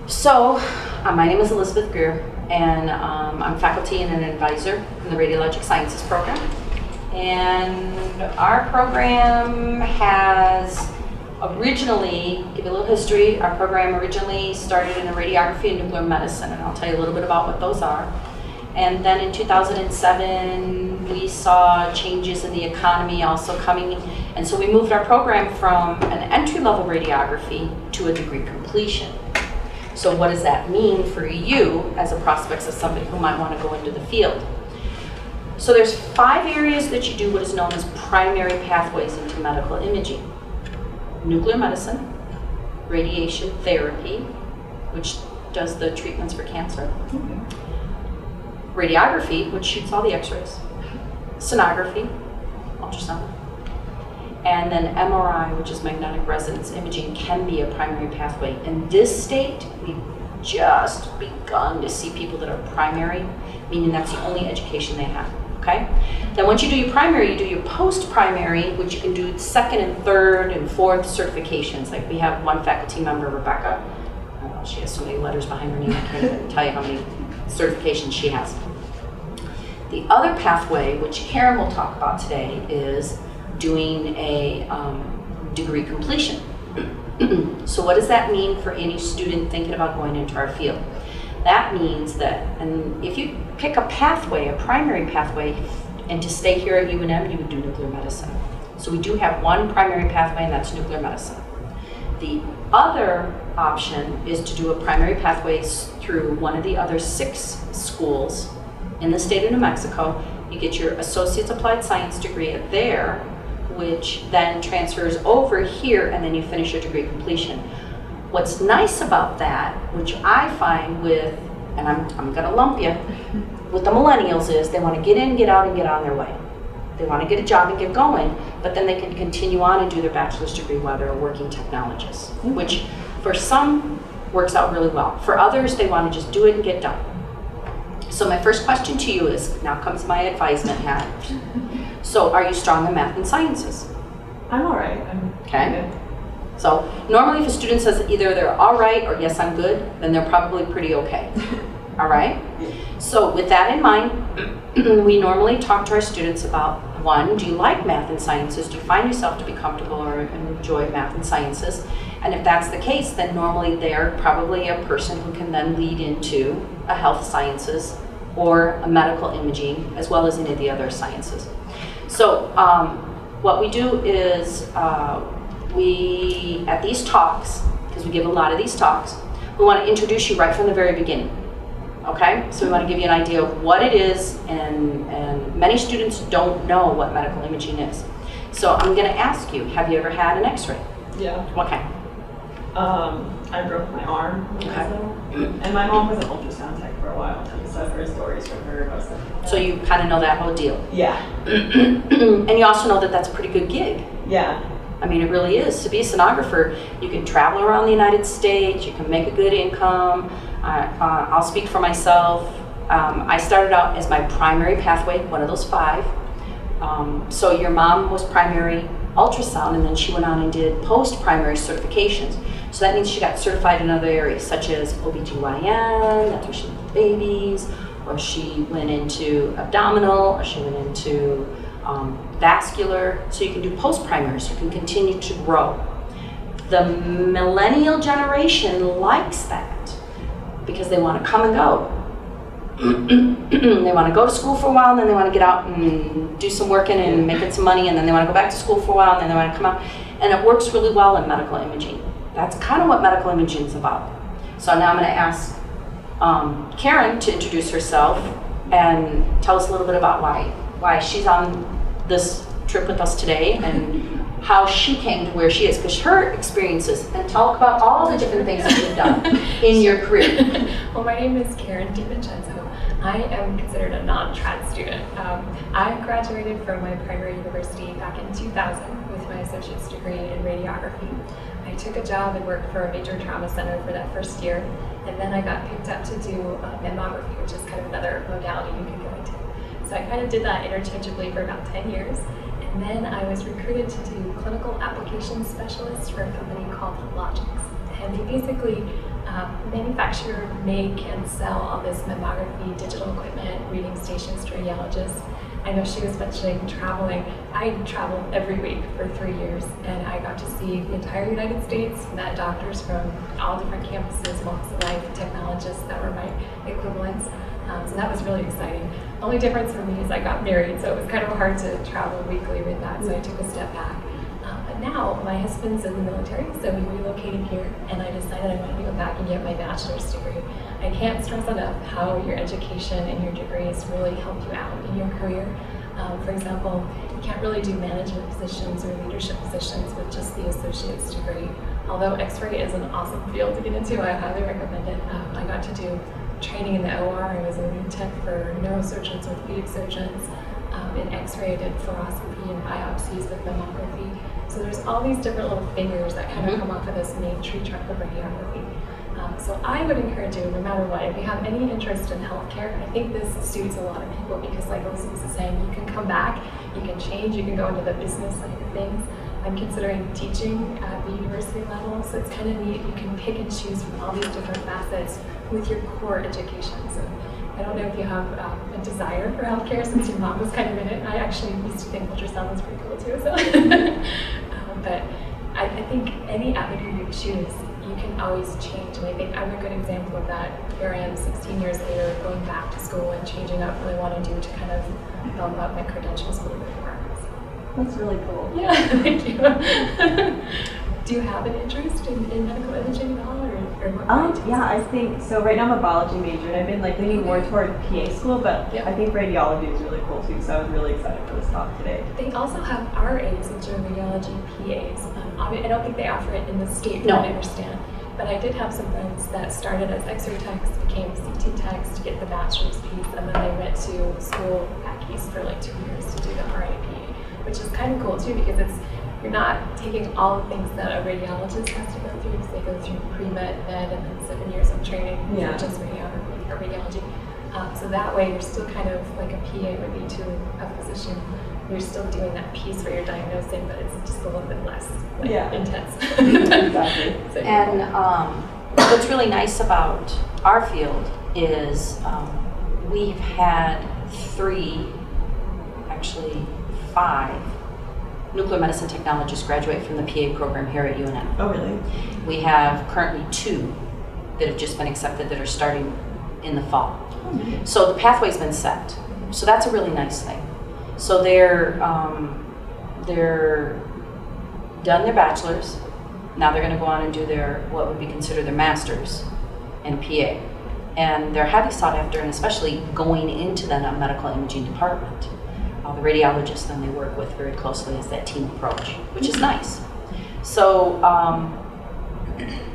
So, my name is Elizabeth Greer, and I'm faculty and an advisor in the Radiologic Sciences Program. And our program has originally, give you a little history, our program originally started in radiography and nuclear medicine, and I'll tell you a little bit about what those are. And then in 2007, we saw changes in the economy also coming, and so we moved our program from an entry-level radiography to a degree completion. So what does that mean for you as a prospect of somebody who might want to go into the field? So there's 5 areas that you do what is known as primary pathways into medical imaging. Nuclear medicine, radiation therapy, which does the treatments for cancer, radiography, which shoots all the x-rays, sonography, ultrasound, and then MRI, which is magnetic resonance imaging, can be a primary pathway. In this state, we've just begun to see people that are primary, meaning that's the only education they have, okay? Then once you do your primary, you do your post-primary, which you can do second and third and fourth certifications. Like we have one faculty member, Rebecca, she has so many letters behind her name, I can't even tell you how many certifications she has. The other pathway, which Karen will talk about today, is doing a degree completion. So what does that mean for any student thinking about going into our field? That means that, and if you pick a pathway, a primary pathway, and to stay here at UNM, you would do nuclear medicine. So we do have one primary pathway, and that's nuclear medicine. The other option is to do a primary pathway through one of the other 6 schools in the state of New Mexico. You get your Associate's Applied Science degree at there, which then transfers over here, and then you finish your degree completion. What's nice about that, which I find with, and I'm gonna lump you, with the millennials is they wanna get in, get out, and get on their way. They wanna get a job and get going, but then they can continue on and do their bachelor's degree while they're a working technologist, which for some works out really well. For others, they wanna just do it and get done. So my first question to you is, now comes my advisement hat. So are you strong in math and sciences? I'm all right. Okay. Good. So normally if a student says either they're all right or yes, I'm good, then they're probably pretty okay. All right? So with that in mind, we normally talk to our students about, 1, do you like math and sciences? Do you find yourself to be comfortable or enjoy math and sciences? And if that's the case, then normally they're probably a person who can then lead into a health sciences or a medical imaging, as well as any of the other sciences. So what we do is we, at these talks, because we give a lot of these talks, we want to introduce you right from the very beginning. Okay, so we want to give you an idea of what it is, and many students don't know what medical imaging is. So I'm going to ask you, have you ever had an x-ray? Yeah. What kind? I broke my arm, and my mom was an ultrasound tech for a while, so I've heard stories from her about stuff. So you kind of know that whole deal. Yeah. And you also know that that's a pretty good gig. Yeah. I mean, it really is. To be a sonographer, you can travel around the United States, you can make a good income. I'll speak for myself. I started out as my primary pathway, one of those 5. So your mom was primary ultrasound, and then she went on and did post-primary certifications. So that means she got certified in other areas, such as OBGYN, that's where she did babies, or she went into abdominal, or she went into vascular. So you can do post-primary, so you can continue to grow. The millennial generation likes that because they want to come and go. They want to go to school for a while, and then they want to get out and do some working and making some money, and then they want to go back to school for a while, and then they want to come out. And it works really well in medical imaging. That's kind of what medical imaging is about. So now I'm going to ask Karen to introduce herself and tell us a little bit about why she's on this trip with us today and how she came to where she is, because her experiences, and talk about all the different things that you've done in your career. Well, my name is Greer and DeVincenzo. I am considered a non-trad student. I graduated from my primary university back in 2000 with my associate's degree in radiography. I took a job and worked for a major trauma center for that first year, and then I got picked up to do mammography, which is kind of another modality you can go into. So I kind of did that interchangeably for about 10 years. And then I was recruited to do clinical applications specialist for a company called Radiological. And they basically manufacture, make, and sell all this mammography, digital equipment, reading stations to radiologists. I know she was mentioning traveling. I traveled every week for 3 years, and I got to see the entire United States, met doctors from all different campuses, walks of life, technologists that were my equivalents. So that was really exciting. Only difference for me is I got married, so it was kind of hard to travel weekly with that, so I took a step back. But now my husband's in the military, so we relocated here, and I decided I wanted to go back and get my bachelor's degree. I can't stress enough how your education and your degrees really help you out in your career. For example, you can't really do management positions or leadership positions with just the associate's degree. Although X-ray is an awesome field to get into, I highly recommend it. I got to do training in the OR. I was a lead tech for neurosurgeons, orthopedic surgeons. In X-ray, I did fluoroscopy and biopsies with mammography. So there's all these different little fingers that kind of come off of this main tree trunk of radiography. So I would encourage you, no matter what, if you have any interest in healthcare, I think this suits a lot of people because, like Elise was saying, you can come back, you can change, you can go into the business side of things. I'm considering teaching at the university level, so it's kind of neat. You can pick and choose from all these different facets with your core education. So I don't know if you have a desire for healthcare since your mom was kind of in it. I actually used to think ultrasound was pretty cool too. So, but I think any avenue you choose, you can always change. And I think I'm a good example of that. Here I am 16 years later, going back to school and changing up what I want to do to kind of bump up my credentials a little bit more. That's really cool. Yeah, thank you. Do you have an interest in medical imaging at all, or what? Yeah, I think so. Right now I'm a biology major, and I've been leaning more toward PA school, but I think radiology is really cool too. So I was really excited for this talk today. They also have RAs, which are radiology PAs. I don't think they offer it in the state, from what I understand. But I did have some friends that started as X-ray techs, became CT techs to get the bachelor's piece, and then they went to school back east for like 2 years to do the RA PA, which is kind of cool too because you're not taking all the things that a radiologist has to go through because they go through pre-med, med, and then 7 years of training for just radiography or radiology. So that way you're still kind of like a PA would be to a physician. You're still doing that piece where you're diagnosing, but it's just a little bit less intense. Exactly. So, And what's really nice about our field is we've had 5 nuclear medicine technologists graduate from the PA program here at UNM. Oh, really? We have currently 2 that have just been accepted that are starting in the fall. Oh, so the pathway's been set. So that's a really nice thing. So they're done their bachelor's. Now they're going to go on and do their what would be considered their master's in PA. And they're highly sought after, and especially going into the medical imaging department. The radiologists then they work with very closely as that team approach, which is nice. So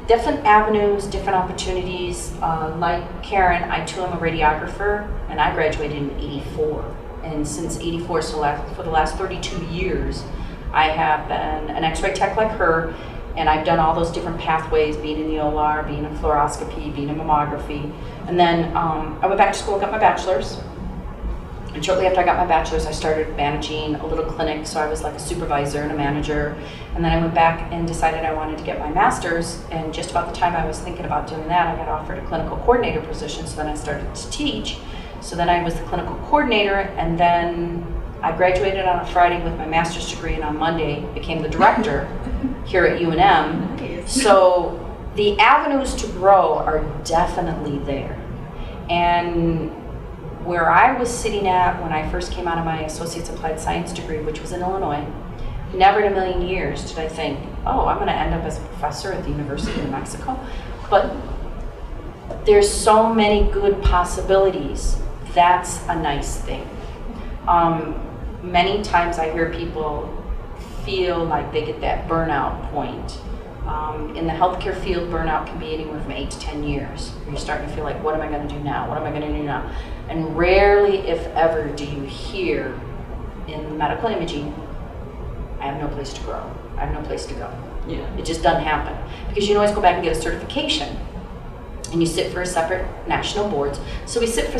different avenues, different opportunities. Like Karen, I too am a radiographer, and I graduated in '84. And since '84, so for the last 32 years, I have been an X-ray tech like her, and I've done all those different pathways, being in the OR, being in fluoroscopy, being in mammography. And then I went back to school and got my bachelor's. And shortly after I got my bachelor's, I started managing a little clinic, so I was like a supervisor and a manager. And then I went back and decided I wanted to get my master's, and just about the time I was thinking about doing that, I got offered a clinical coordinator position, so then I started to teach. So then I was the clinical coordinator, and then I graduated on a Friday with my master's degree, and on Monday became the director here at UNM. Nice. So the avenues to grow are definitely there. And where I was sitting at when I first came out of my Associate's Applied Science degree, which was in Illinois, never in a million years did I think, oh, I'm going to end up as a professor at the University of New Mexico. But there's so many good possibilities. That's a nice thing. Many times I hear people feel like they get that burnout point. In the healthcare field, burnout can be anywhere from 8 to 10 years. You're starting to feel like, what am I going to do now? What am I going to do now? And rarely, if ever, do you hear in medical imaging, I have no place to grow. I have no place to go. Yeah. It just doesn't happen. Because you can always go back and get a certification. And you sit for a separate national boards. So we sit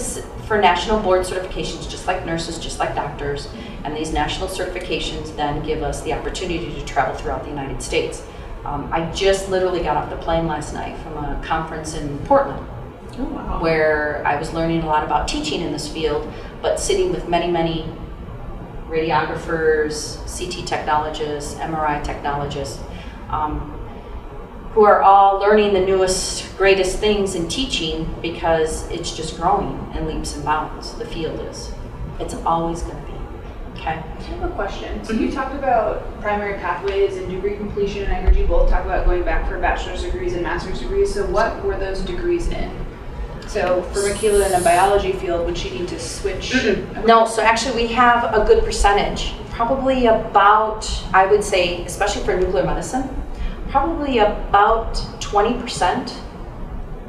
for national board certifications, just like nurses, just like doctors. And these national certifications then give us the opportunity to travel throughout the United States. I just literally got off the plane last night from a conference in Portland, Oh, wow. where I was learning a lot about teaching in this field, but sitting with many, many radiographers, CT technologists, MRI technologists, who are all learning the newest, greatest things in teaching because it's just growing in leaps and bounds. The field is. It's always going to be. Okay. I have a question. So you talked about primary pathways and degree completion, and I heard you both talk about going back for bachelor's degrees and master's degrees. So what were those degrees in? So for Michaela in a biology field, would she need to switch? No, so actually we have a good percentage. Probably about, I would say, especially for nuclear medicine, probably about 20%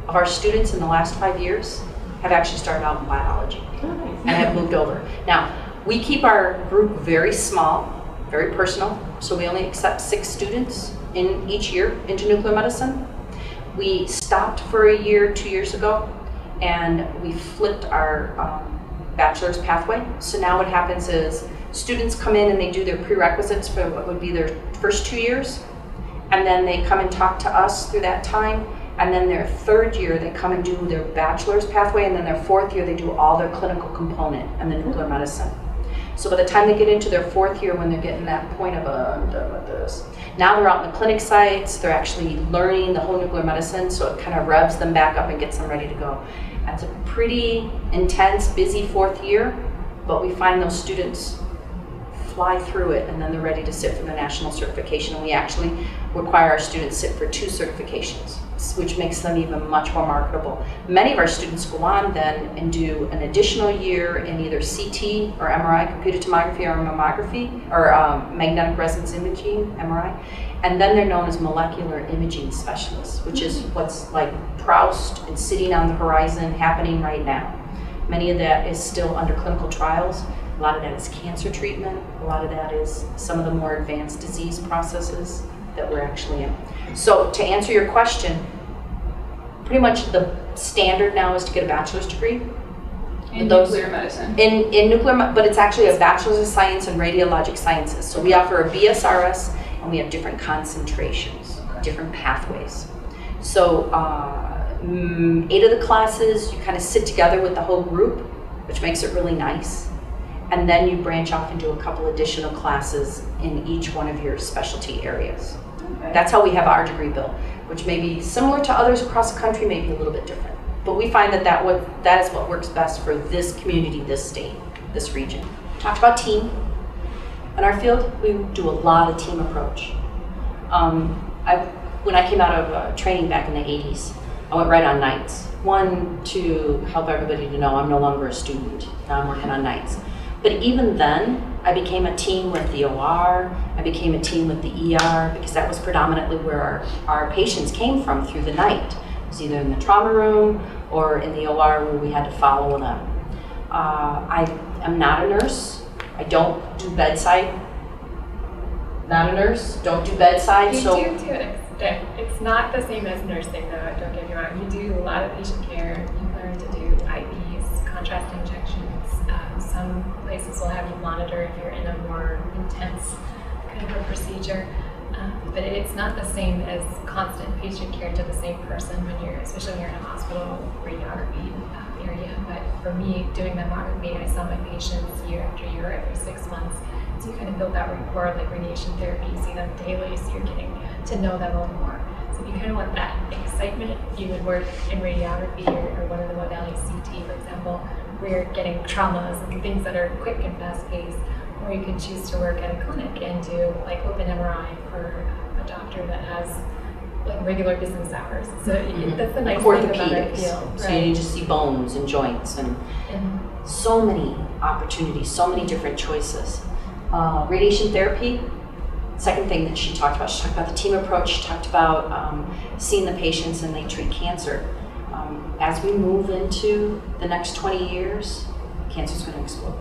of our students in the last 5 years have actually started out in biology and have moved over. Now, we keep our group very small, very personal, so we only accept 6 students in each year into nuclear medicine. We stopped for a year 2 years ago, and we flipped our bachelor's pathway. So now what happens is students come in and they do their prerequisites for what would be their first 2 years, and then they come and talk to us through that time, and then their 3rd year they come and do their bachelor's pathway, and then their 4th year they do all their clinical component and the nuclear medicine. So by the time they get into their 4th year, when they're getting that point of I'm done with this, now they're out in the clinic sites, they're actually learning the whole nuclear medicine, so it kind of revs them back up and gets them ready to go. That's a pretty intense, busy 4th year, but we find those students fly through it, and then they're ready to sit for the national certification. And we actually require our students sit for 2 certifications, which makes them even much more marketable. Many of our students go on then and do an additional year in either CT or MRI, computed tomography or mammography, or magnetic resonance imaging, MRI, and then they're known as molecular imaging specialists, which is what's like Proust and sitting on the horizon happening right now. Many of that is still under clinical trials. A lot of that is cancer treatment. A lot of that is some of the more advanced disease processes that we're actually in. So to answer your question, pretty much the standard now is to get a bachelor's degree. In nuclear medicine. In nuclear, but it's actually a bachelor's of science in radiologic sciences. So we offer a BSRS, and we have different concentrations, different pathways. So 8 of the classes, you kind of sit together with the whole group, which makes it really nice. And then you branch off and do a couple additional classes in each one of your specialty areas. Okay. That's how we have our degree bill, which may be similar to others across the country, maybe a little bit different. But we find that is what works best for this community, this state, this region. Talked about team. In our field, we do a lot of team approach. When I came out of training back in the 80s, I went right on nights. One, to help everybody to know I'm no longer a student. Now I'm working on nights. But even then, I became a team with the OR, I became a team with the ER, because that was predominantly where our patients came from through the night. It was either in the trauma room or in the OR where we had to follow them. I am not a nurse. I don't do bedside. Not a nurse, don't do bedside. You so do to an extent. It's not the same as nursing though, don't get me wrong. You do a lot of patient care. You learn to do IVs, contrast injections. Some places will have you monitor if you're in a more intense kind of a procedure. But it's not the same as constant patient care to the same person when you're, especially when you're in a hospital radiography area. But for me, doing mammography, I saw my patients year after year, every 6 months. So you kind of build that rapport, like radiation therapy, you see them daily, so you're getting to know them a little more. So if you kind of want that excitement, you would work in radiography or one of the modalities, CT, for example, where you're getting traumas and things that are quick and fast-paced, or you could choose to work at a clinic and do like open MRI for a doctor that has like regular business hours. So that's the nice thing about our field. So you just see bones and joints and so many opportunities, so many different choices. Radiation therapy, second thing that she talked about the team approach, she talked about seeing the patients and they treat cancer. As we move into the next 20 years, cancer's going to explode.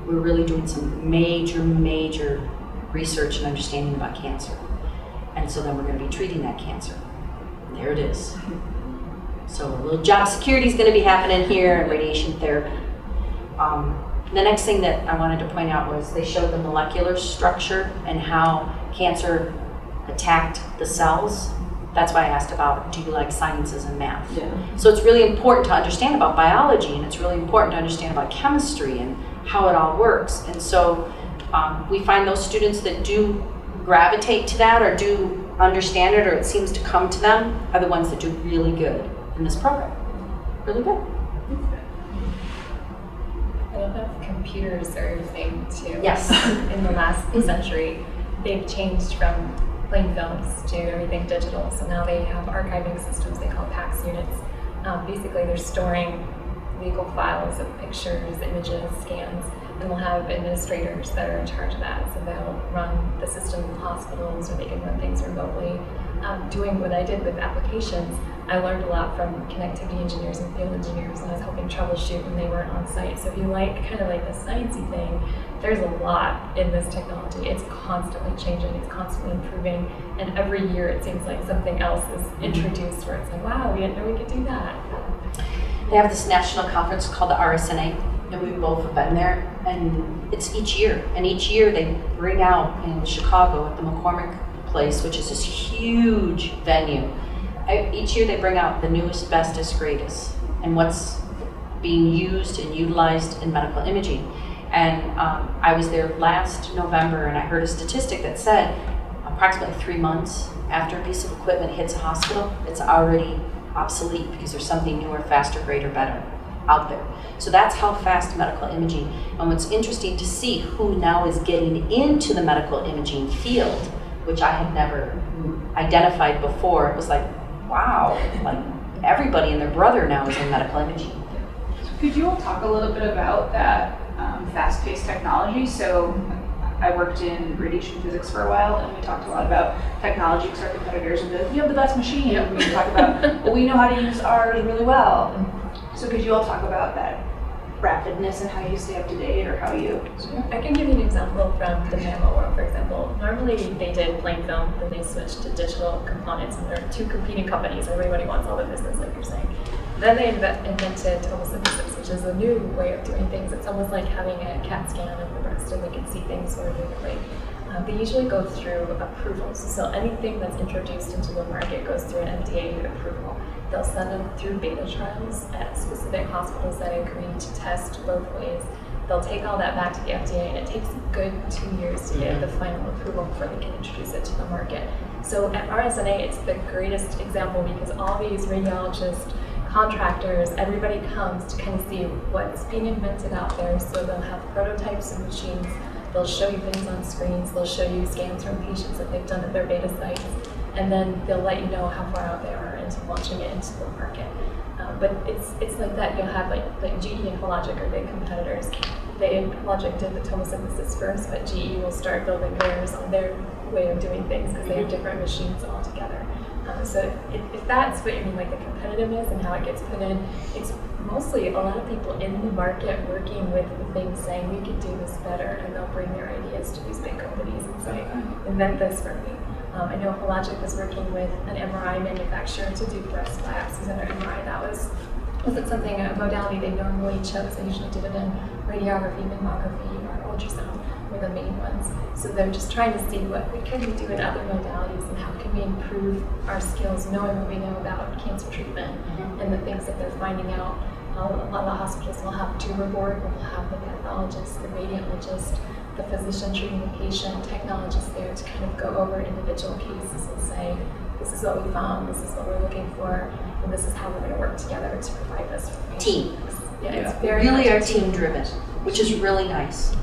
We're really doing some major research and understanding about cancer. And so then we're going to be treating that cancer. There it is. So a little job security is going to be happening here in radiation therapy. The next thing that I wanted to point out was they showed the molecular structure and how cancer attacked the cells. That's why I asked about, do you like sciences and math? Yeah. So it's really important to understand about biology, and it's really important to understand about chemistry and how it all works. And so we find those students that do gravitate to that or do understand it, or it seems to come to them, are the ones that do really good in this program. Really good. I don't know if computers are a thing too. Yes. In the last century, they've changed from plain films to everything digital. So now they have archiving systems they call PACS units. Basically, they're storing legal files of pictures, images, scans, and we'll have administrators that are in charge of that. So they'll run the system in hospitals, or they can run things remotely. Doing what I did with applications, I learned a lot from connectivity engineers and field engineers, and I was helping troubleshoot when they weren't on site. So if you like kind of like the sciencey thing, there's a lot in this technology. It's constantly changing, it's constantly improving, and every year it seems like something else is introduced where it's like, wow, we didn't know we could do that. They have this national conference called the RSNA, and we both have been there, and it's each year. And each year they bring out in Chicago at the McCormick Place, which is this huge venue. Each year they bring out the newest, bestest, greatest, and what's being used and utilized in medical imaging. And I was there last November, and I heard a statistic that said approximately 3 months after a piece of equipment hits a hospital, it's already obsolete because there's something newer, faster, greater, better out there. So that's how fast medical imaging. And what's interesting to see who now is getting into the medical imaging field, which I had never identified before. It was like, wow, like everybody and their brother now is in medical imaging. Could you all talk a little bit about that fast-paced technology? So I worked in radiation physics for a while, and we talked a lot about technology because our competitors would be like, you have the best machine. And we talk about, well, we know how to use ours really well. So could you all talk about that rapidness and how you stay up to date, or how you... I can give you an example from the mammo world, for example. Normally they did plain film, then they switched to digital components, and there are two competing companies. Everybody wants all the business, like you're saying. Then they invented tomosynthesis, which is a new way of doing things. It's almost like having a CAT scan of the breast, and we can see things more vividly. They usually go through approvals. So anything that's introduced into the market goes through an FDA approval. They'll send them through beta trials at specific hospitals that agree to test both ways. They'll take all that back to the FDA, and it takes a good 2 years to get the final approval before they can introduce it to the market. So at RSNA, it's the greatest example because all these radiologists, contractors, everybody comes to kind of see what's being invented out there. So they'll have prototypes of machines. They'll show you things on screens. They'll show you scans from patients that they've done at their beta sites. And then they'll let you know how far out they are into launching it into the market. But it's like that. You'll have like GE and Hologic are big competitors. Hologic did the tomosynthesis first, but GE will start building theirs on their way of doing things because they have different machines altogether. So if that's what you mean, like the competitiveness and how it gets put in, it's mostly a lot of people in the market working with the things saying we could do this better, and they'll bring their ideas to these big companies and say, invent this for me. I know Hologic was working with an MRI manufacturer to do breast biopsies under MRI. That wasn't something, a modality they normally chose. They usually did it in radiography, mammography, or ultrasound were the main ones. So they're just trying to see what can we do in other modalities and how can we improve our skills knowing what we know about cancer treatment and the things that they're finding out. A lot of the hospitals will have a tumor board, will have the pathologist, the radiologist, the physician treating the patient, technologists there to kind of go over individual cases and say, this is what we found, this is what we're looking for, and this is how we're going to work together to provide this for patients. Team. Yeah, it's very really much are team driven, which is really nice.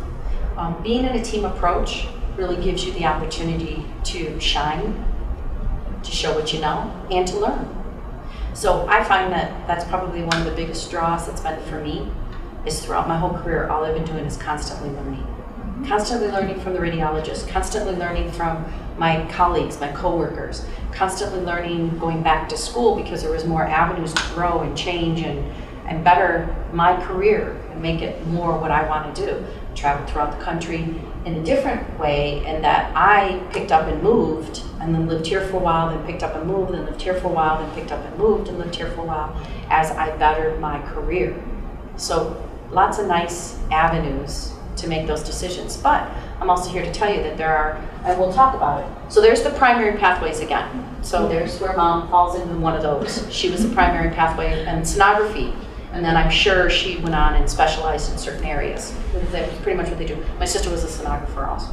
Being in a team approach really gives you the opportunity to shine, to show what you know, and to learn. So I find that that's probably one of the biggest draws that's been for me, is throughout my whole career, all I've been doing is constantly learning. Constantly learning from the radiologist, constantly learning from my colleagues, my coworkers, constantly learning going back to school because there was more avenues to grow and change and better my career and make it more what I want to do. Travel throughout the country in a different way, and that I picked up and moved and then lived here for a while, then picked up and moved, then lived here for a while, then picked up and moved and lived here for a while as I bettered my career. So lots of nice avenues to make those decisions. But I'm also here to tell you that there are, and we'll talk about it. So there's the primary pathways again. So there's where mom falls into one of those. She was a primary pathway and sonography. And then I'm sure she went on and specialized in certain areas. That was pretty much what they do. My sister was a sonographer also.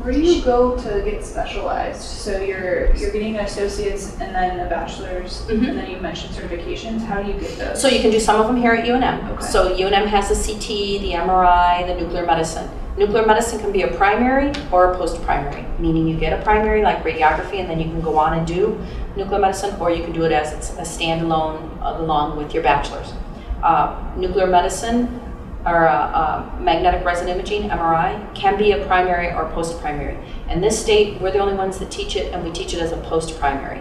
Where do you go to get specialized? So you're getting an associate's and then a bachelor's, Mhm. and then you mentioned certifications. How do you get those? So you can do some of them here at UNM. Okay. So UNM has the CT, the MRI, the nuclear medicine. Nuclear medicine can be a primary or a post-primary, meaning you get a primary like radiography and then you can go on and do nuclear medicine, or you can do it as a standalone along with your bachelor's. Nuclear medicine or magnetic resonant imaging, MRI, can be a primary or post-primary. In this state, we're the only ones that teach it, and we teach it as a post-primary.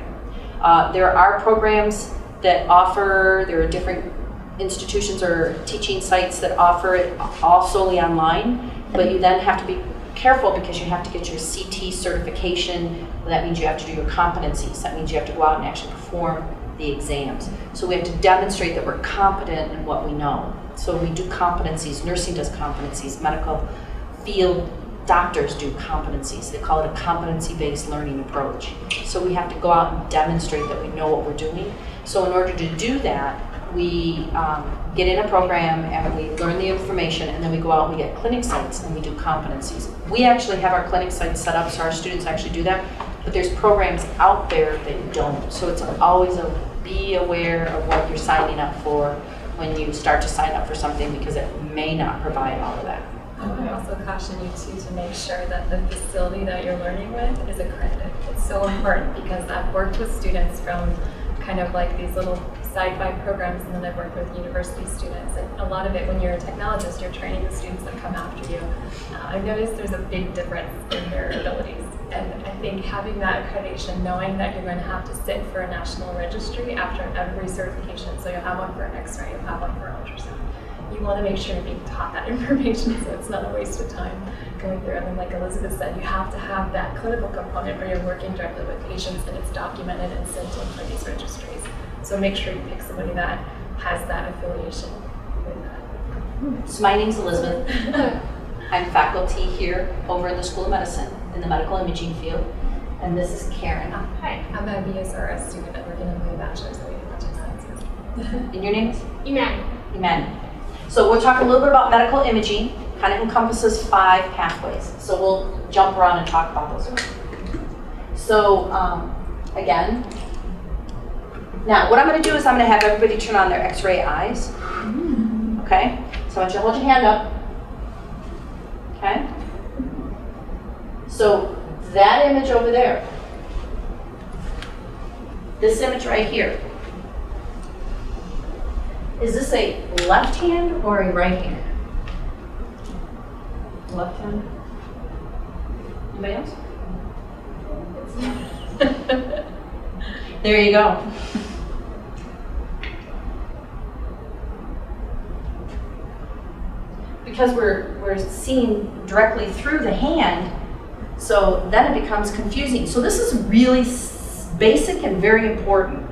There are programs that offer, there are different institutions or teaching sites that offer it all solely online, but you then have to be careful because you have to get your CT certification. That means you have to do your competencies. That means you have to go out and actually perform the exams. So we have to demonstrate that we're competent in what we know. So we do competencies, nursing does competencies, medical field doctors do competencies. They call it a competency-based learning approach. So we have to go out and demonstrate that we know what we're doing. So in order to do that, we get in a program and we learn the information, and then we go out and we get clinic sites and we do competencies. We actually have our clinic sites set up so our students actually do that, but there's programs out there that don't. So it's always be aware of what you're signing up for when you start to sign up for something, because it may not provide all of that. I would also caution you too to make sure that the facility that you're learning with is accredited. It's so important because I've worked with students from kind of like these little sci-fi programs, and then I've worked with university students, and a lot of it, when you're a technologist, you're training the students that come after you. I've noticed there's a big difference in their abilities, and I think having that accreditation, knowing that you're going to have to sit for a national registry after every certification, so you'll have one for an X-ray, you'll have one for ultrasound. You want to make sure you're being taught that information so it's not a waste of time going through. And then, like Elizabeth said, you have to have that clinical component where you're working directly with patients and it's documented and sent in for these registries. So make sure you pick somebody that has that affiliation with that. So my name's Elizabeth. I'm faculty here over in the School of Medicine in the medical imaging field. And this is Karen. Hi, I'm a BSRS student and working on my bachelor's in radiologic sciences. And your name is? Emmanuel. So we'll talk a little bit about medical imaging. Kind of encompasses 5 pathways. So we'll jump around and talk about those. So again, now what I'm going to do is I'm going to have everybody turn on their X-ray eyes. Okay? So I want you to hold your hand up. Okay? So that image over there, this image right here, is this a left hand or a right hand? Left hand? Anybody else? There you go. Because we're seeing directly through the hand, so then it becomes confusing. So this is really basic and very important.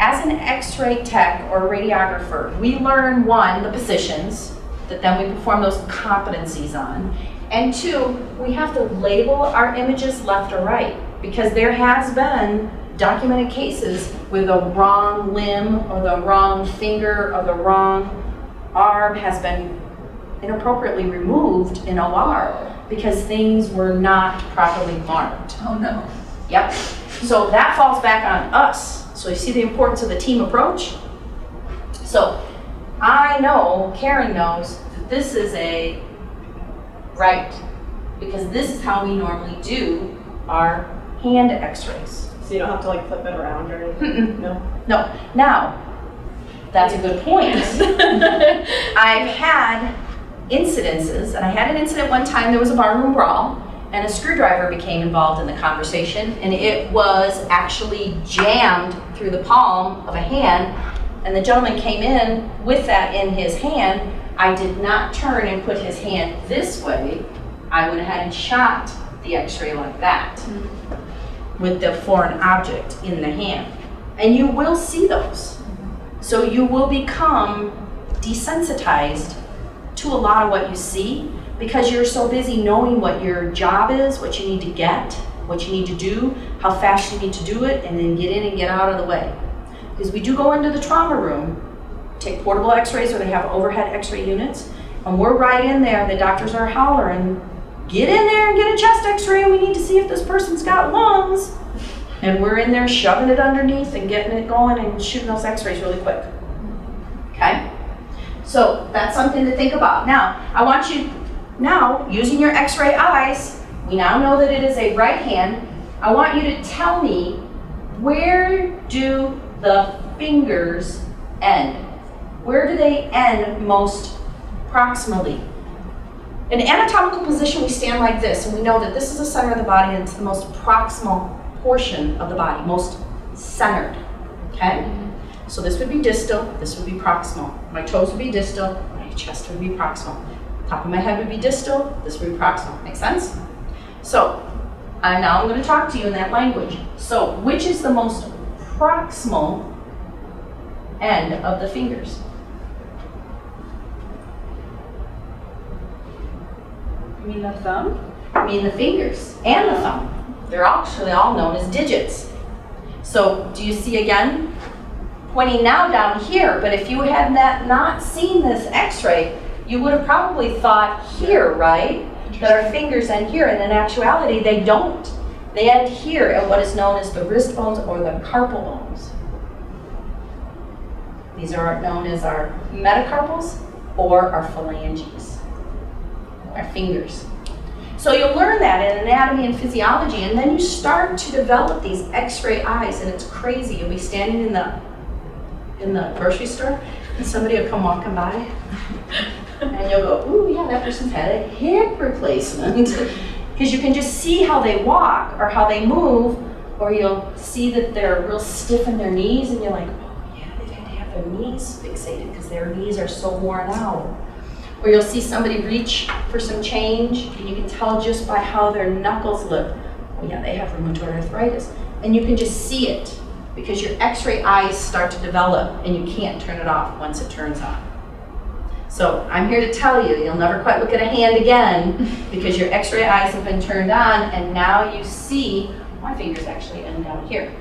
As an X-ray tech or radiographer, we learn 1, the positions, that then we perform those competencies on. And 2, we have to label our images left or right, because there has been documented cases where the wrong limb or the wrong finger or the wrong arm has been inappropriately removed in OR because things were not properly marked. Oh no. Yep. So that falls back on us. So you see the importance of the team approach? So I know, Karen knows, that this is a right, because this is how we normally do our hand x-rays. So you don't have to like flip it around or anything? No? No. Now, that's a good point. I've had incidences, and I had an incident one time, there was a barroom brawl, and a screwdriver became involved in the conversation, and it was actually jammed through the palm of a hand, and the gentleman came in with that in his hand. I did not turn and put his hand this way. I went ahead and shot the x-ray like that with the foreign object in the hand. And you will see those. So you will become desensitized to a lot of what you see, because you're so busy knowing what your job is, what you need to get, what you need to do, how fast you need to do it, and then get in and get out of the way. Because we do go into the trauma room, take portable x-rays, or they have overhead x-ray units, and we're right in there, and the doctors are hollering, get in there and get a chest x-ray, and we need to see if this person's got lungs. And we're in there shoving it underneath and getting it going and shooting those x-rays really quick. Okay? So that's something to think about. Now, I want you, now, using your x-ray eyes, we now know that it is a right hand. I want you to tell me, where do the fingers end? Where do they end most proximally? In anatomical position, we stand like this, and we know that this is the center of the body, and it's the most proximal portion of the body, most centered, okay? So this would be distal, this would be proximal. My toes would be distal, my chest would be proximal. Top of my head would be distal, this would be proximal. Make sense? So, now I'm going to talk to you in that language. So, which is the most proximal end of the fingers? You mean the thumb? I mean the fingers and the thumb. They're actually all known as digits. So do you see again? Pointing now down here, but if you had not seen this x-ray, you would have probably thought here, right? That our fingers end here, and in actuality they don't. They end here at what is known as the wrist bones or the carpal bones. These are known as our metacarpals or our phalanges, our fingers. So you'll learn that in anatomy and physiology, and then you start to develop these x-ray eyes, and it's crazy. You'll be standing in the grocery store, and somebody will come walking by, and you'll go, ooh, yeah, that person's had a hip replacement. Because you can just see how they walk or how they move, or you'll see that they're real stiff in their knees, and you're like, oh yeah, they've had to have their knees fixated because their knees are so worn out. Or you'll see somebody reach for some change, and you can tell just by how their knuckles look, oh yeah, they have rheumatoid arthritis. And you can just see it because your x-ray eyes start to develop, and you can't turn it off once it turns on. So I'm here to tell you, you'll never quite look at a hand again because your x-ray eyes have been turned on, and now you see, my fingers actually end down here.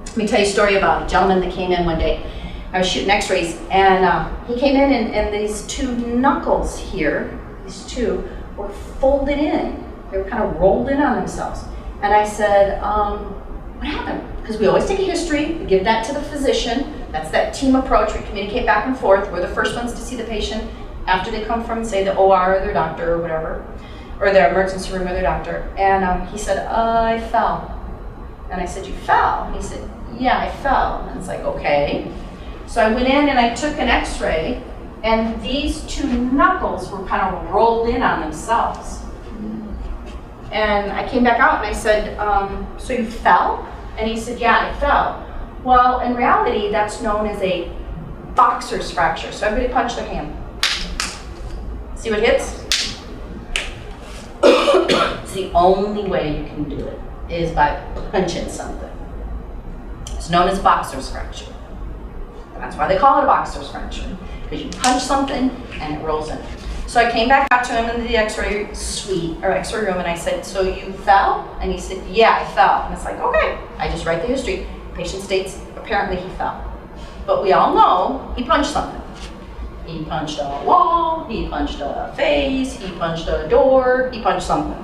Let me tell you a story about a gentleman that came in one day. I was shooting x-rays, and he came in, and these two knuckles here, these two, were folded in. They were kind of rolled in on themselves. And I said, what happened? Because we always take a history, we give that to the physician. That's that team approach, we communicate back and forth. We're the first ones to see the patient after they come from, say, the OR or their doctor or whatever, or their emergency room or their doctor. And he said, I fell. And I said, you fell? And he said, yeah, I fell. And it's like, okay. So I went in and I took an x-ray, and these two knuckles were kind of rolled in on themselves. And I came back out and I said, so you fell? And he said, yeah, I fell. Well, in reality, that's known as a boxer's fracture. So everybody punch their hand. See what hits? It's the only way you can do it, is by punching something. It's known as boxer's fracture. And that's why they call it a boxer's fracture, because you punch something and it rolls in. So I came back out to him in the x-ray suite, or x-ray room, and I said, so you fell? And he said, yeah, I fell. And it's like, okay. I just write the history. Patient states, apparently he fell. But we all know he punched something. He punched a wall, he punched a face, he punched a door, he punched something.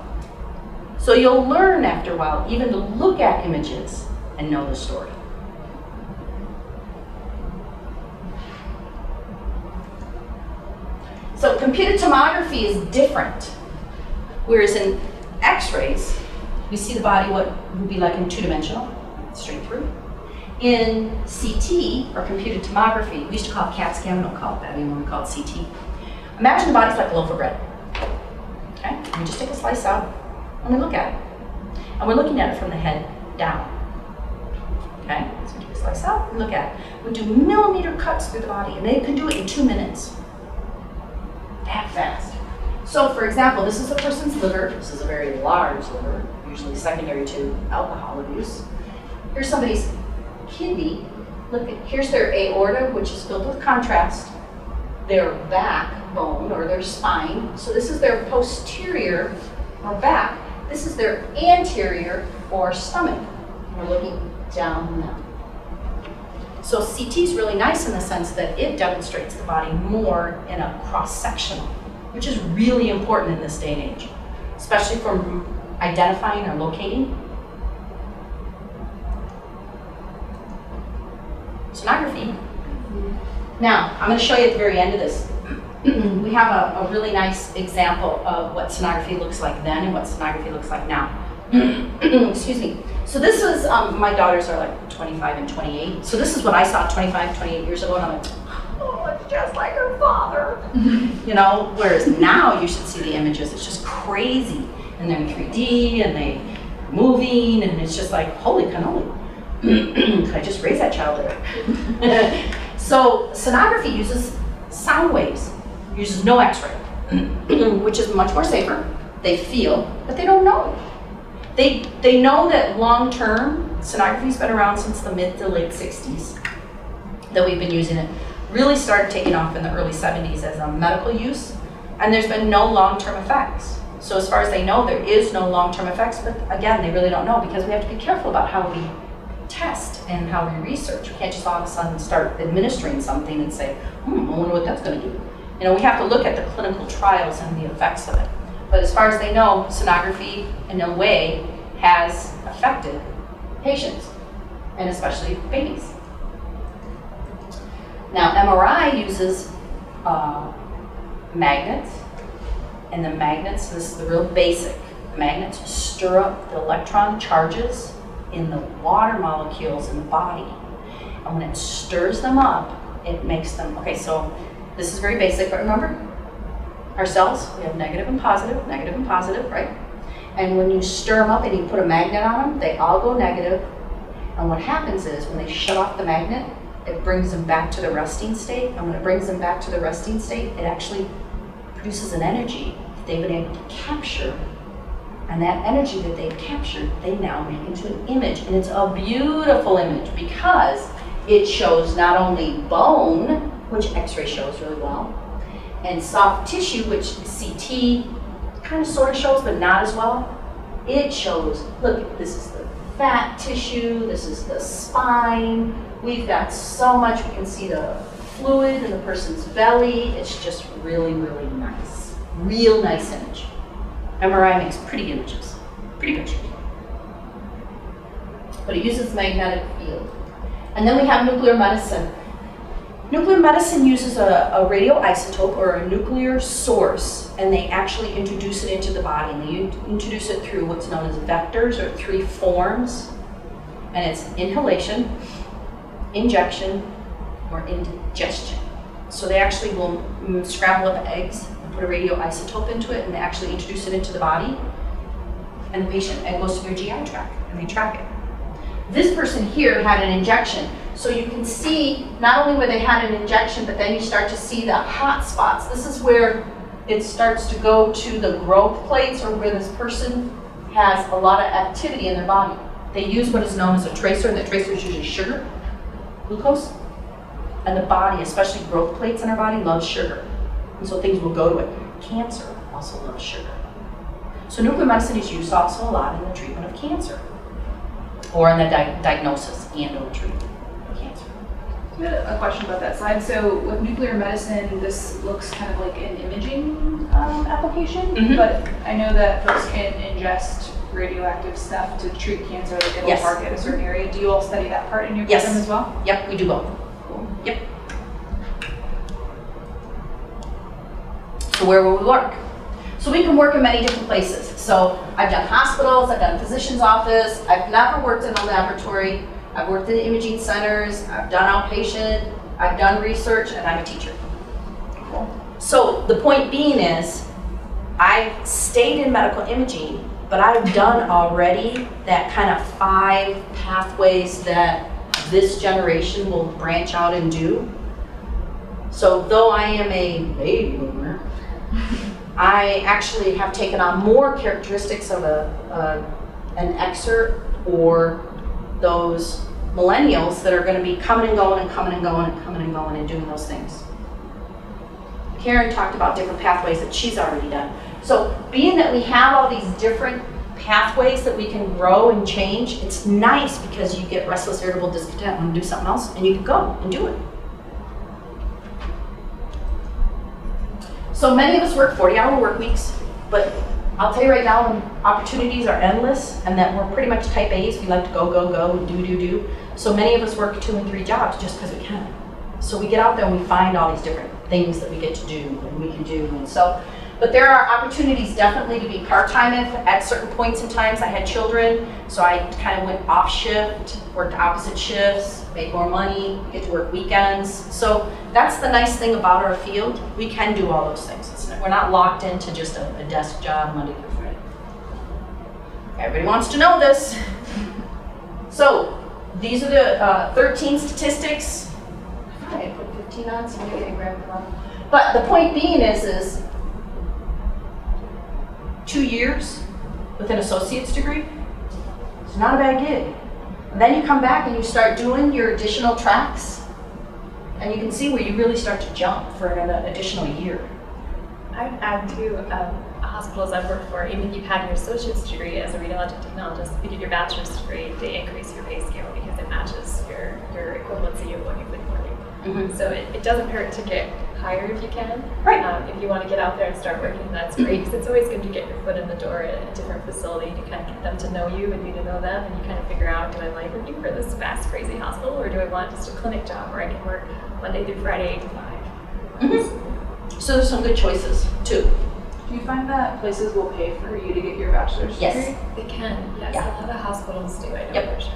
So you'll learn after a while even to look at images and know the story. So computed tomography is different. Whereas in x-rays, we see the body what would be like in two-dimensional, straight through. In CT, or computed tomography, we used to call it CAT scan, we don't call it that anymore, we call it CT. Imagine the body's like a loaf of bread. Okay? And we just take a slice out and we look at it. And we're looking at it from the head down. Okay? So we take a slice out and look at it. We do millimeter cuts through the body, and they can do it in 2 minutes. That fast. So for example, this is a person's liver. This is a very large liver, usually secondary to alcohol abuse. Here's somebody's kidney. Look at, here's their aorta, which is filled with contrast. their backbone or their spine. So this is their posterior or back. This is their anterior or stomach. We're looking down now. So CT is really nice in the sense that it demonstrates the body more in a cross-sectional, which is really important in this day and age, especially for identifying or locating. Sonography. Now, I'm going to show you at the very end of this. We have a really nice example of what sonography looks like then and what sonography looks like now. Excuse me. So this was, my daughters are like 25 and 28. So this is what I saw 25, 28 years ago, and I'm like, oh, it's just like her father. You know, whereas now you should see the images. It's just crazy. And they're in 3D, and they're moving, and it's just like, holy cannoli. Could I just raise that child there? So sonography uses sound waves, uses no x-ray, which is much more safer. They feel, but they don't know. They know that long-term, sonography's been around since the mid to late 60s, that we've been using it. Really started taking off in the early 70s as a medical use, and there's been no long-term effects. So as far as they know, there is no long-term effects, but again, they really don't know because we have to be careful about how we test and how we research. We can't just all of a sudden start administering something and say, I wonder what that's going to do. You know, we have to look at the clinical trials and the effects of it. But as far as they know, sonography, in a way, has affected patients, and especially babies. Now, MRI uses magnets, and the magnets, this is the real basic, magnets stir up the electron charges in the water molecules in the body. And when it stirs them up, it makes them, okay, so this is very basic, but remember, our cells, we have negative and positive, right? And when you stir them up and you put a magnet on them, they all go negative. And what happens is when they shut off the magnet, it brings them back to the resting state. And when it brings them back to the resting state, it actually produces an energy that they've been able to capture. And that energy that they've captured, they now make into an image. And it's a beautiful image because it shows not only bone, which X-ray shows really well, and soft tissue, which CT kind of sort of shows, but not as well. It shows, look, this is the fat tissue, this is the spine. We've got so much, we can see the fluid in the person's belly. It's just really, really nice. Real nice image. MRI makes pretty images, pretty pictures. But it uses magnetic field. And then we have nuclear medicine. Nuclear medicine uses a radioisotope or a nuclear source, and they actually introduce it into the body. And they introduce it through what's known as vectors or 3 forms. And it's inhalation, injection, or ingestion. So they actually will scramble up eggs and put a radioisotope into it, and they actually introduce it into the body. And the patient, it goes to their GI tract, and they track it. This person here had an injection. So you can see not only where they had an injection, but then you start to see the hot spots. This is where it starts to go to the growth plates, or where this person has a lot of activity in their body. They use what is known as a tracer, and the tracer is usually sugar, glucose. And the body, especially growth plates in our body, loves sugar. And so things will go to it. Cancer also loves sugar. So nuclear medicine is used also a lot in the treatment of cancer, or in the diagnosis and or treatment of cancer. I had a question about that slide. So with nuclear medicine, this looks kind of like an imaging application, but I know that folks can ingest radioactive stuff to treat cancer, like it'll target a certain area. Do you all study that part in your program as well? Yep, we do both. Cool. Yep. So where will we work? So we can work in many different places. So I've done hospitals, I've done physician's office, I've never worked in a laboratory, I've worked in imaging centers, I've done outpatient, I've done research, and I'm a teacher. Cool. So the point being is, I've stayed in medical imaging, but I've done already that kind of 5 pathways that this generation will branch out and do. So though I am a baby boomer, I actually have taken on more characteristics of an Xer or those millennials that are going to be coming and going and coming and going and coming and going and doing those things. Karen talked about different pathways that she's already done. So being that we have all these different pathways that we can grow and change, it's nice because you get restless, irritable, discontent, want to do something else, and you can go and do it. So many of us work 40-hour work weeks, but I'll tell you right now, opportunities are endless, and that we're pretty much type A's. We like to go, go, go, and do. So many of us work 2 and 3 jobs just because we can. So we get out there and we find all these different things that we get to do and we can do. And so, but there are opportunities definitely to be part-time at certain points in times. I had children, so I kind of went off shift, worked opposite shifts, made more money, get to work weekends. So that's the nice thing about our field. We can do all those things. We're not locked into just a desk job Monday through Friday. Everybody wants to know this. So these are the 13 statistics. I put 15 on, so maybe I can grab them all. But the point being is 2 years with an associate's degree, it's not a bad gig. And then you come back and you start doing your additional tracks, and you can see where you really start to jump for an additional year. I would add to hospitals I've worked for, even if you've had your associate's degree as a radiologic technologist, if you get your bachelor's degree, they increase your pay scale because it matches your equivalency of what you've been working. Mm-hmm. So it doesn't hurt to get hired if you can. Right. If you want to get out there and start working, that's great, because it's always good to get your foot in the door at a different facility to kind of get them to know you and you to know them, and you kind of figure out, do I like working for this fast, crazy hospital, or do I want just a clinic job where I can work Monday through Friday, 8 to 5? Mm-hmm. So there's some good choices too. Do you find that places will pay for you to get your bachelor's degree? Yes. They can, yes. Yeah. A lot of hospitals do, I know Yep. for sure.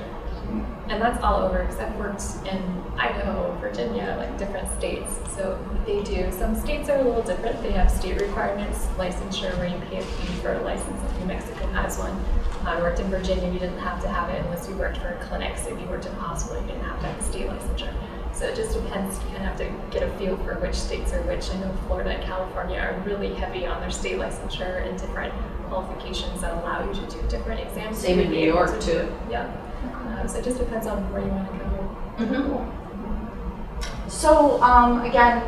And that's all over, because I've worked in Idaho, Virginia, like different states. So they do. Some states are a little different. They have state requirements, licensure, where you pay a fee for a license. Like New Mexico has one. I worked in Virginia, you didn't have to have it unless you worked for a clinic. So if you worked in a hospital, you didn't have to have a state licensure. So it just depends. You kind of have to get a feel for which states are which. I know Florida and California are really heavy on their state licensure and different qualifications that allow you to do different exams. Same in New York too. Yeah. So it just depends on where you want to go. Mm-hmm. So again,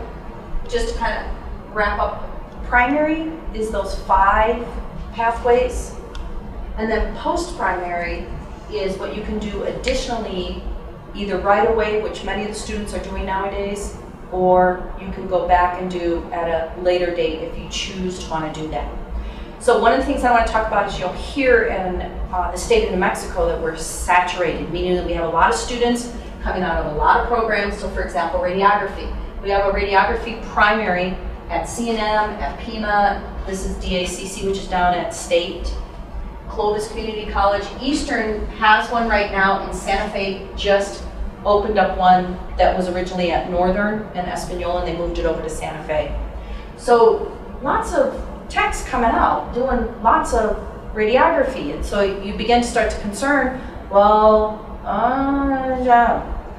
just to kind of wrap up, primary is those 5 pathways, and then post-primary is what you can do additionally, either right away, which many of the students are doing nowadays, or you can go back and do at a later date if you choose to want to do that. So one of the things I want to talk about is you'll hear in the state of New Mexico that we're saturated, meaning that we have a lot of students coming out of a lot of programs. So for example, radiography. We have a radiography primary at CNM, at Pima. This is DACC, which is down at State. Clovis Community College. Eastern has one right now, and Santa Fe just opened up one that was originally at Northern and Espanola, and they moved it over to Santa Fe. So lots of techs coming out doing lots of radiography, and so you begin to start to concern, well, I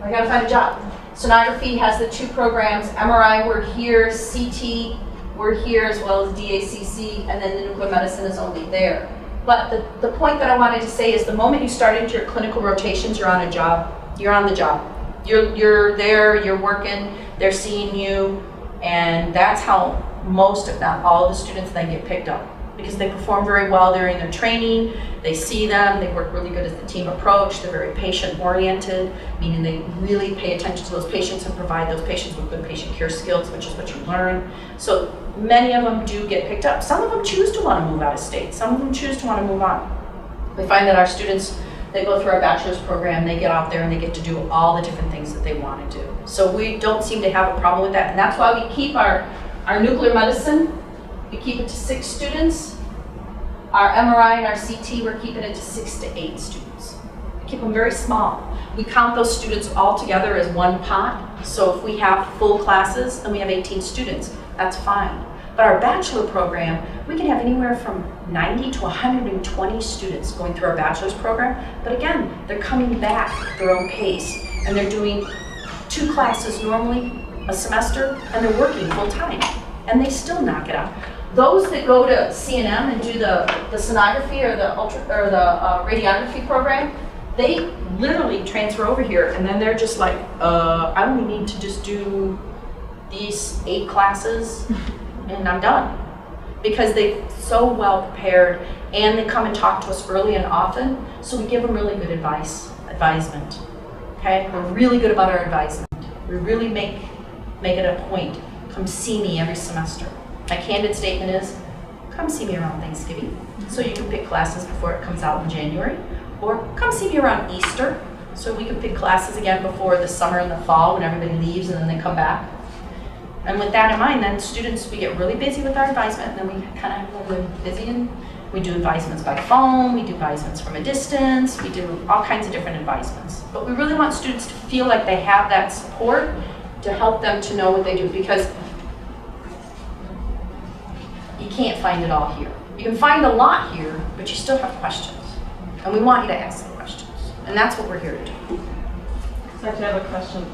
gotta find a job. Sonography has the 2 programs. MRI, we're here. CT, we're here, as well as DACC, and then the nuclear medicine is only there. But the point that I wanted to say is the moment you start into your clinical rotations, you're on a job. You're on the job. You're there, you're working, they're seeing you, and that's how most, if not all, of the students then get picked up, because they perform very well during their training. They see them, they work really good as the team approach, they're very patient-oriented, meaning they really pay attention to those patients and provide those patients with good patient care skills, which is what you learn. So many of them do get picked up. Some of them choose to want to move out of state. Some of them choose to want to move on. We find that our students, they go through our bachelor's program, they get out there and they get to do all the different things that they want to do. So we don't seem to have a problem with that, and that's why we keep our nuclear medicine, we keep it to 6 students. Our MRI and our CT, we're keeping it to 6 to 8 students. We keep them very small. We count those students all together as one pot. So if we have full classes and we have 18 students, that's fine. But our bachelor program, we can have anywhere from 90 to 120 students going through our bachelor's program. But again, they're coming back at their own pace, and they're doing 2 classes normally a semester, and they're working full time, and they still knock it out. Those that go to CNM and do the sonography or the radiography program, they literally transfer over here, and then they're just like, I only need to just do these 8 classes and I'm done. Because they're so well prepared and they come and talk to us early and often, so we give them really good advisement. Okay, we're really good about our advisement. We really make it a point. Come see me every semester. My candid statement is, come see me around Thanksgiving, so you can pick classes before it comes out in January, or come see me around Easter, so we can pick classes again before the summer and the fall when everybody leaves and then they come back. And with that in mind, then students, we get really busy with our advisement, and then we kind of get busy and we do advisements by phone, we do advisements from a distance, we do all kinds of different advisements. But we really want students to feel like they have that support to help them to know what they do, because you can't find it all here. You can find a lot here, but you still have questions. And we want you to ask the questions. And that's what we're here to do. So actually I have a question.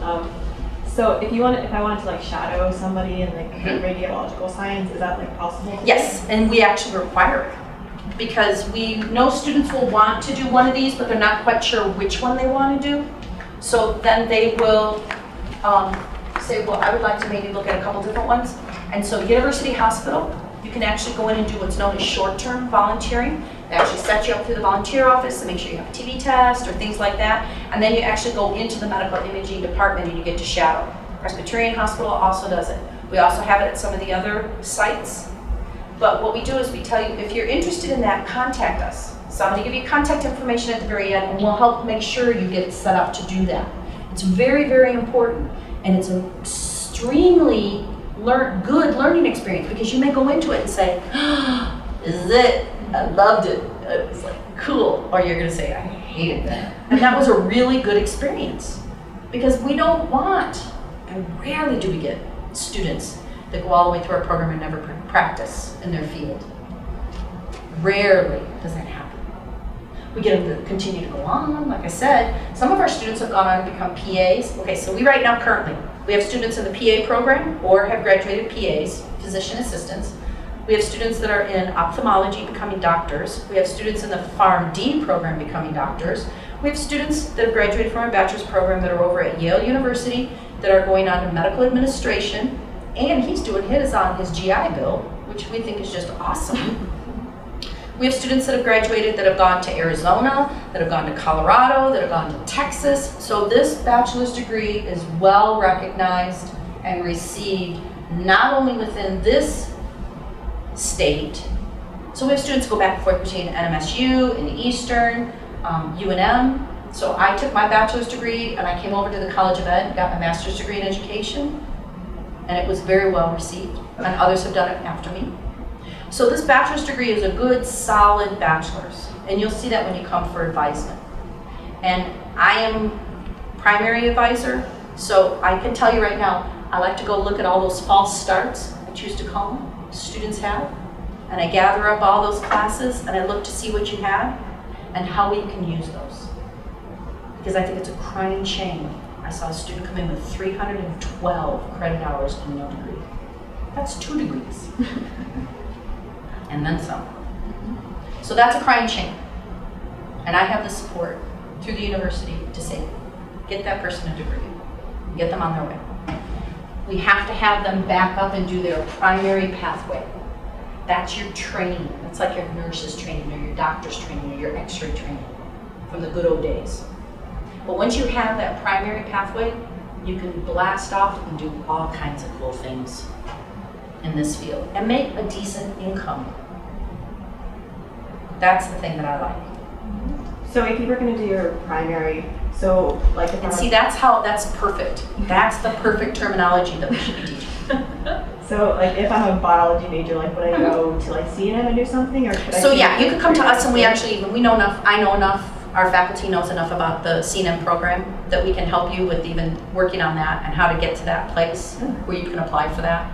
So if I wanted to like shadow somebody in like radiological science, is that like possible? Yes, and we actually require it. Because we know students will want to do one of these, but they're not quite sure which one they want to do. So then they will say, well, I would like to maybe look at a couple different ones. And so University Hospital, you can actually go in and do what's known as short-term volunteering. They actually set you up through the volunteer office to make sure you have a TB test or things like that. And then you actually go into the medical imaging department and you get to shadow. Presbyterian Hospital also does it. We also have it at some of the other sites. But what we do is we tell you, if you're interested in that, contact us. So I'm going to give you contact information at the very end, and we'll help make sure you get set up to do that. It's very, very important, and it's an extremely good learning experience, because you may go into it and say, this is it, I loved it, it was like cool, or you're going to say, I hated that. And that was a really good experience, because we don't want, and rarely do we get students that go all the way through our program and never practice in their field. Rarely does that happen. We get them to continue to go on. Like I said, some of our students have gone on to become PAs. Okay, so we right now currently, we have students in the PA program or have graduated PAs, physician assistants. We have students that are in ophthalmology becoming doctors. We have students in the PharmD program becoming doctors. We have students that have graduated from our bachelor's program that are over at Yale University that are going on to medical administration. And he's doing his on his GI Bill, which we think is just awesome. We have students that have graduated that have gone to Arizona, that have gone to Colorado, that have gone to Texas. So this bachelor's degree is well recognized and received not only within this state. So we have students go back and forth between NMSU and Eastern, UNM. So I took my bachelor's degree and I came over to the College of Ed and got my master's degree in education. And it was very well received, and others have done it after me. So this bachelor's degree is a good, solid bachelor's, and you'll see that when you come for advisement. And I am primary advisor, so I can tell you right now, I like to go look at all those false starts, I choose to call them, students have, and I gather up all those classes, and I look to see what you have, and how we can use those. Because I think it's a crying shame. I saw a student come in with 312 credit hours and no degree. That's 2 degrees. And then some. So that's a crying shame. And I have the support through the university to say, get that person a degree. Get them on their way. We have to have them back up and do their primary pathway. That's your training. That's like your nurse's training or your doctor's training or your x-ray training from the good old days. But once you have that primary pathway, you can blast off and do all kinds of cool things in this field and make a decent income. That's the thing that I like. So if you were going to do your primary, so like if And see, that's perfect. That's the perfect terminology that we should be teaching. So like if I'm a biology major, like would I go to like CNM and do something, or could I? So yeah, you could come to us and we know enough, I know enough, our faculty knows enough about the CNM program that we can help you with even working on that and how to get to that place where you can apply for that.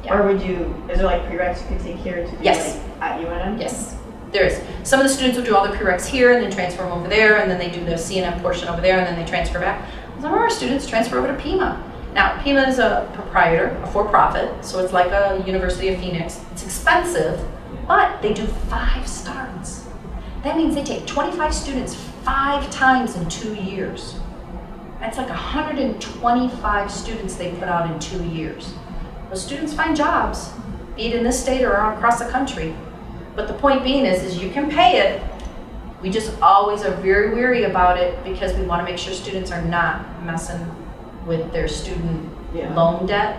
Yeah. Or is there like prereqs you could take here to do Yes. like at UNM? Yes, there is. Some of the students will do all the prereqs here and then transfer them over there, and then they do the CNM portion over there and then they transfer back. Some of our students transfer over to PIMA. Now, PIMA is a proprietor, a for-profit, so it's like a University of Phoenix. It's expensive, but they do 5 starts. That means they take 25 students 5 times in 2 years. That's like 125 students they put out in 2 years. Those students find jobs, be it in this state or across the country. But the point being is you can pay it. We just always are very wary about it because we want to make sure students are not messing with their student loan debt.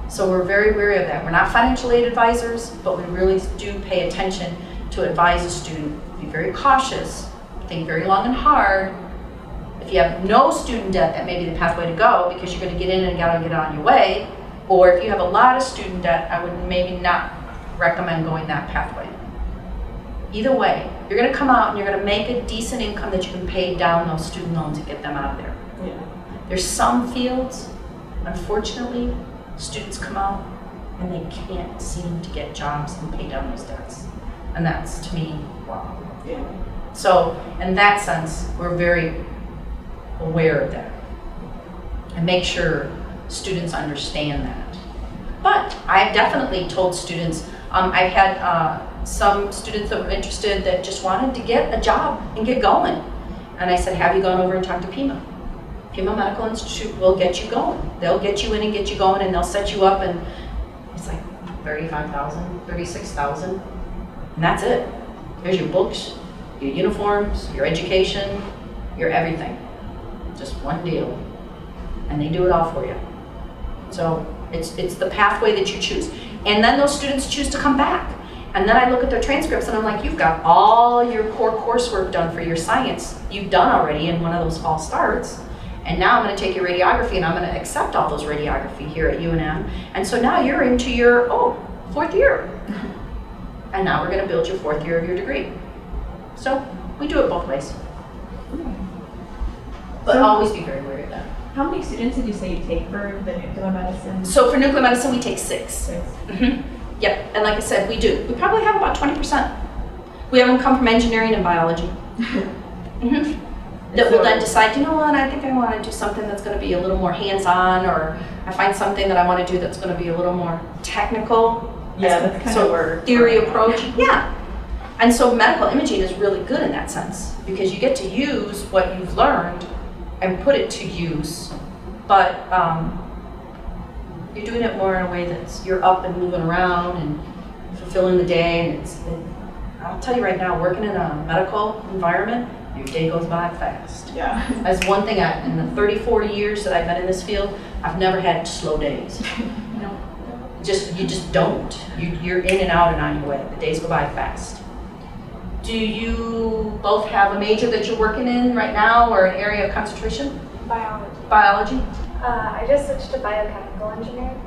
So we're very wary of that. We're not financial aid advisors, but we really do pay attention to advise a student. Be very cautious, think very long and hard. If you have no student debt, that may be the pathway to go because you're going to get in and get on your way. Or if you have a lot of student debt, I would maybe not recommend going that pathway. Either way, you're going to come out and you're going to make a decent income that you can pay down those student loans and get them out of there. Yeah. There's some fields, unfortunately, students come out and they can't seem to get jobs and pay down those debts. And that's, to me, wow. Yeah. So, in that sense, we're very aware of that and make sure students understand that. But I've definitely told students, I've had some students that were interested that just wanted to get a job and get going. And I said, have you gone over and talked to Pima? Pima Medical Institute will get you going. They'll get you in and get you going and they'll set you up and it's like $35,000, $36,000 and that's it. There's your books, your uniforms, your education, your everything. Just one deal. And they do it all for you. So it's the pathway that you choose. And then those students choose to come back. And then I look at their transcripts and I'm like, you've got all your core coursework done for your science. You've done already in one of those fall starts. And now I'm going to take your radiography and I'm going to accept all those radiography here at UNM. And so now you're into your, fourth year. And now we're going to build your fourth year of your degree. So we do it both ways. But always be very wary of that. How many students did you say you take for the nuclear medicine? So for nuclear medicine, we take 6. 6. Mm-hmm. Yep, and like I said, we do. We probably have about 20%. We have them come from engineering and biology. Mm-hmm. That will then decide, you know what, I think I want to do something that's going to be a little more hands-on, or I find something that I want to do that's going to be a little more technical. Yeah, that's kind of where theory approach. Yeah. And so medical imaging is really good in that sense because you get to use what you've learned and put it to use, but you're doing it more in a way that's you're up and moving around and fulfilling the day. And I'll tell you right now, working in a medical environment, your day goes by fast. Yeah. That's one thing in the 30, 40 years that I've been in this field, I've never had slow days. You just don't. You're in and out and on your way. The days go by fast. Do you both have a major that you're working in right now or an area of concentration? Biology. Biology? I just switched to biochemical engineering.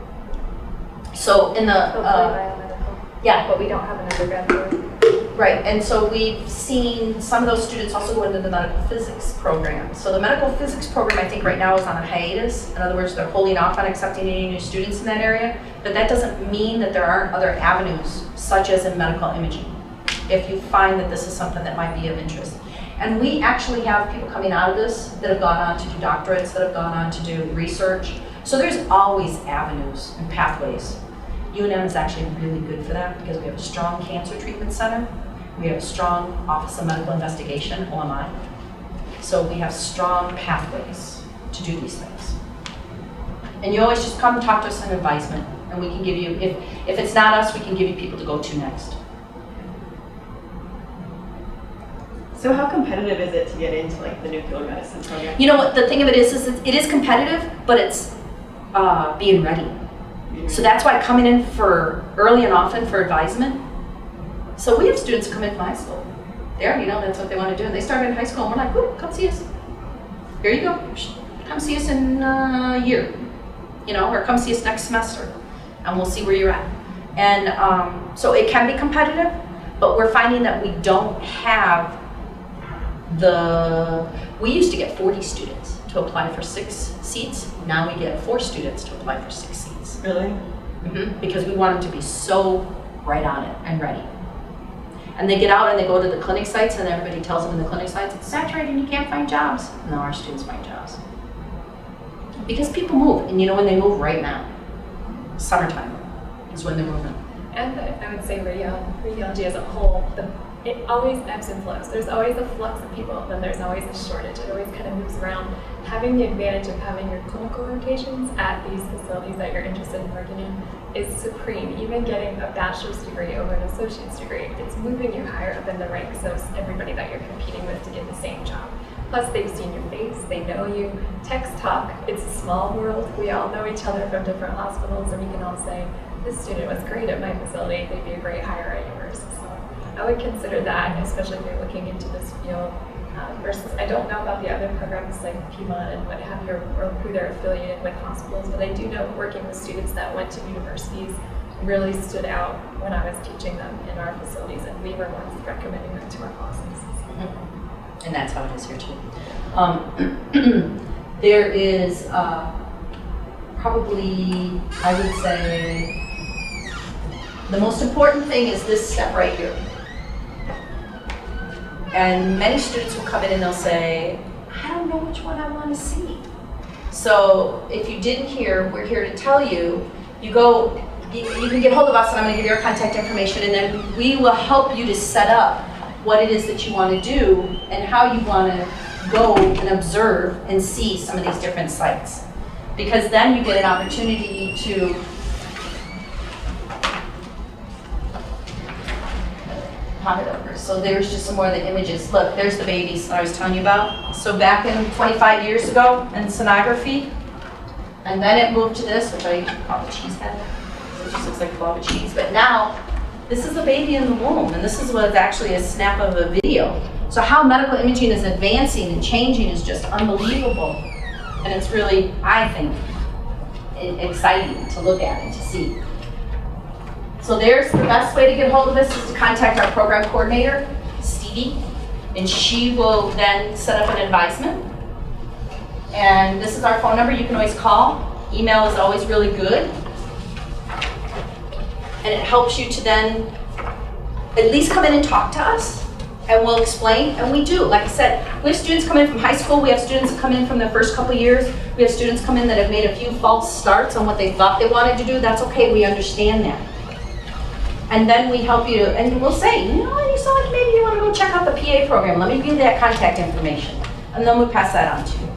So in the, Hopefully biomedical. yeah. But we don't have an undergrad program. Right, and so we've seen some of those students also go into the medical physics program. So the medical physics program, I think right now is on a hiatus. In other words, they're holding off on accepting any new students in that area, but that doesn't mean that there aren't other avenues, such as in medical imaging, if you find that this is something that might be of interest. And we actually have people coming out of this that have gone on to do doctorates, that have gone on to do research. So there's always avenues and pathways. UNM is actually really good for that because we have a strong cancer treatment center. We have a strong Office of Medical Investigation, OMI. So we have strong pathways to do these things. And you always just come talk to us in advisement and we can give you, if it's not us, we can give you people to go to next. So how competitive is it to get into like the nuclear medicine program? You know what, the thing of it is it is competitive, but it's being ready. So that's why coming in for early and often for advisement. So we have students come in from high school. They already know that's what they want to do. And they started in high school and we're like, "Ooh, come see us. Here you go. Come see us in a year, or come see us next semester and we'll see where you're at." And so it can be competitive, but we're finding that we don't have we used to get 40 students to apply for 6 seats. Now we get 4 students to apply for 6 seats. Really? Mm-hmm. Because we want them to be so right on it and ready. And they get out and they go to the clinic sites and everybody tells them in the clinic sites, it's saturated and you can't find jobs. No, our students find jobs. Because people move, and when they move right now? Summertime is when they're moving. And I would say radiology as a whole, the it always ebbs and flows. There's always a flux of people, then there's always a shortage. It always kind of moves around. Having the advantage of having your clinical rotations at these facilities that you're interested in working in is supreme. Even getting a bachelor's degree over an associate's degree, it's moving you higher up in the ranks of everybody that you're competing with to get the same job. Plus, they've seen your face, they know you. Text talk, it's a small world. We all know each other from different hospitals, and we can all say, this student was great at my facility, they'd be a great hire at yours. So I would consider that, especially if you're looking into this field. Versus, I don't know about the other programs like Piedmont and what have you, or who they're affiliated with hospitals, but I do know working with students that went to universities really stood out when I was teaching them in our facilities, and we were ones recommending them to our bosses. And that's how it is here too. There is probably, I would say, the most important thing is this step right here. And many students will come in and they'll say, I don't know which one I want to see. So if you didn't hear, we're here to tell you, you can get hold of us, and I'm going to give you our contact information, and then we will help you to set up what it is that you want to do and how you want to go and observe and see some of these different sites. Because then you get an opportunity to pop it over. So there's just some more of the images. Look, there's the babies that I was telling you about. So back in 25 years ago in sonography, and then it moved to this, which I call the cheese head. So it just looks like a blob of cheese. But now, this is a baby in the womb, and this is what actually a snap of a video. So how medical imaging is advancing and changing is just unbelievable. And it's really, I think, exciting to look at and to see. So there's the best way to get hold of us is to contact our program coordinator, Stevie, and she will then set up an advisement. And this is our phone number. You can always call. Email is always really good. And it helps you to then at least come in and talk to us, and we'll explain, and we do. Like I said, we have students come in from high school, we have students that come in from the first couple years, we have students come in that have made a few false starts on what they thought they wanted to do. That's okay, we understand that. And then we help you, and we'll say, you know, you sound like maybe you want to go check out the PA program. Let me give you that contact information. And then we pass that on to you.